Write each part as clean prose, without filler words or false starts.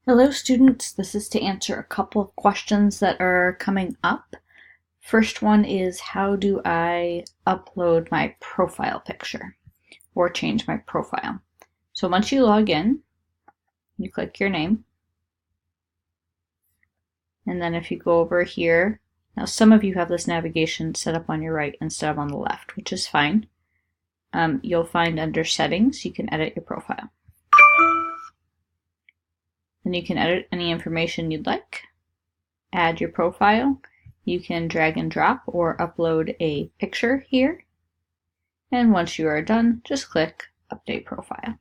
Hello students, this is to answer a couple of questions that are coming up. First one is, how do I upload my profile picture or change my profile? So once you log in, you click your name, and then if you go over here, now some of you have this navigation set up on your right instead of on the left, which is fine. You'll find under settings you can edit your profile. Then you can edit any information you'd like, add your profile. You can drag and drop or upload a picture here. And once you are done, just click Update Profile.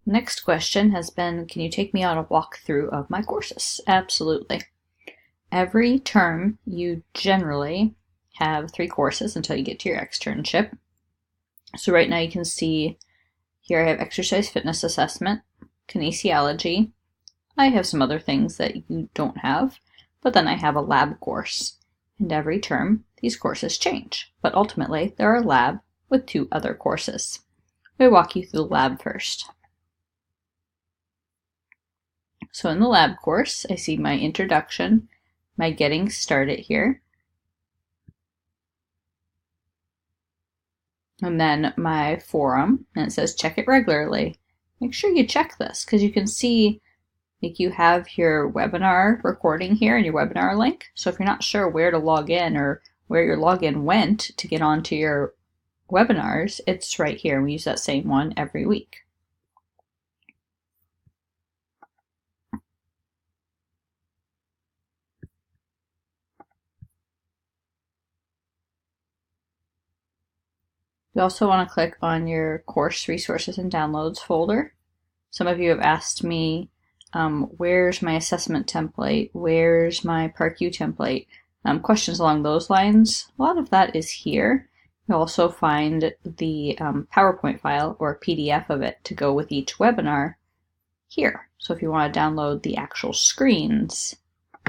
Next question has been, can you take me on a walkthrough of my courses? Absolutely. Every term you generally have 3 courses until you get to your externship. So right now you can see here I have Exercise Fitness Assessment, Kinesiology. I have some other things that you don't have, but then I have a lab course. And every term, these courses change, but ultimately they're a lab with 2 other courses. We'll walk you through the lab first. So in the lab course, I see my introduction, my getting started here, and then my forum, and it says check it regularly. Make sure you check this because you can see you have your webinar recording here and your webinar link. So if you're not sure where to log in or where your login went to get onto your webinars, it's right here. We use that same one every week. You also want to click on your course resources and downloads folder. Some of you have asked me, where's my assessment template? Where's my PARQ template? Questions along those lines. A lot of that is here. You'll also find the PowerPoint file or PDF of it to go with each webinar here. So if you want to download the actual screens,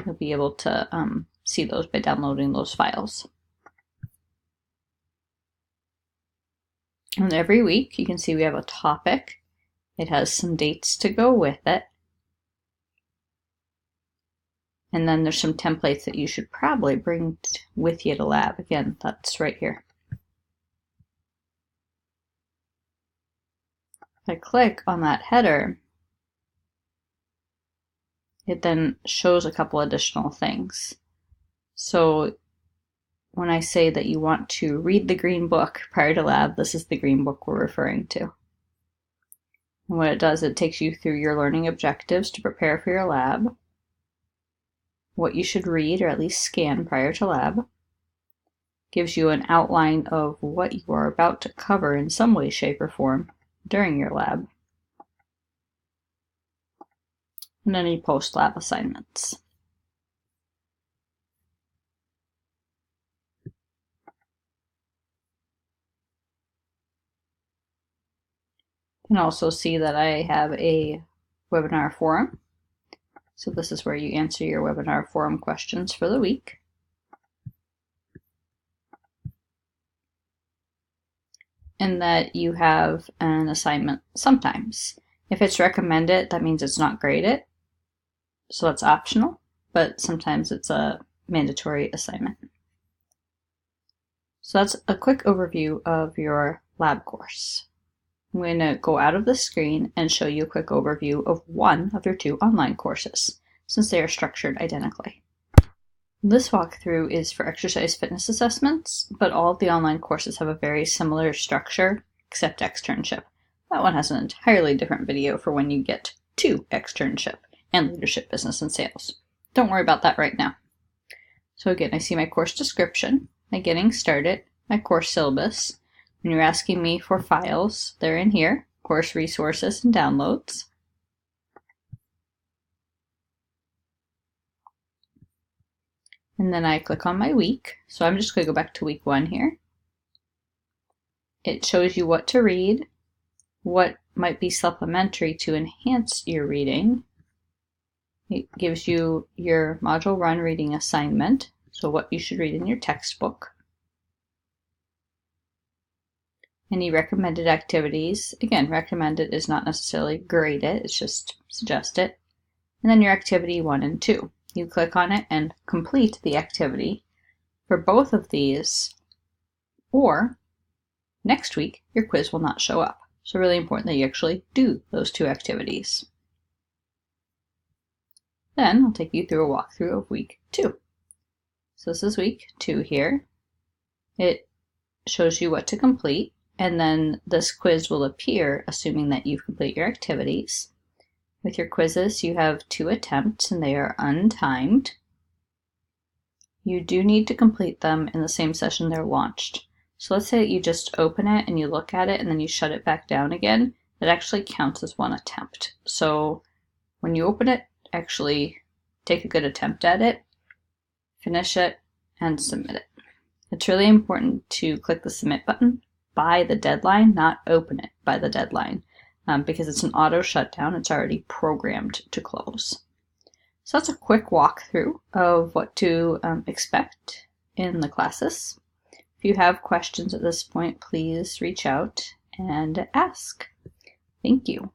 you'll be able to see those by downloading those files. And every week you can see we have a topic. It has some dates to go with it. And then there's some templates that you should probably bring with you to lab. Again, that's right here. If I click on that header, it then shows a couple additional things. So when I say that you want to read the green book prior to lab, this is the green book we're referring to. And what it does, it takes you through your learning objectives to prepare for your lab, what you should read or at least scan prior to lab, gives you an outline of what you are about to cover in some way, shape, or form during your lab, and any post-lab assignments. You can also see that I have a webinar forum. So this is where you answer your webinar forum questions for the week. And that you have an assignment sometimes. If it's recommended, that means it's not graded. So that's optional, but sometimes it's a mandatory assignment. So that's a quick overview of your lab course. I'm going to go out of the screen and show you a quick overview of one of your 2 online courses, since they are structured identically. This walkthrough is for exercise fitness assessments, but all of the online courses have a very similar structure, except externship. That one has an entirely different video for when you get to externship and leadership, business, and sales. Don't worry about that right now. So again, I see my course description, my getting started, my course syllabus. When you're asking me for files, they're in here, course resources and downloads. And then I click on my week. So I'm just going to go back to week 1 here. It shows you what to read, what might be supplementary to enhance your reading. It gives you your module 1 reading assignment, so what you should read in your textbook. Any recommended activities, again, recommended is not necessarily grade it, it's just suggest it. And then your activity 1 and 2. You click on it and complete the activity for both of these, or next week your quiz will not show up. So really important that you actually do those 2 activities. Then I'll take you through a walkthrough of week 2. So this is week 2 here. It shows you what to complete, and then this quiz will appear assuming that you've completed your activities. With your quizzes, you have 2 attempts and they are untimed. You do need to complete them in the same session they're launched. So let's say that you just open it and you look at it and then you shut it back down again. That actually counts as 1 attempt. So when you open it, actually take a good attempt at it, finish it, and submit it. It's really important to click the submit button by the deadline, not open it by the deadline, because it's an auto shutdown. It's already programmed to close. So that's a quick walkthrough of what to expect in the classes. If you have questions at this point, please reach out and ask. Thank you.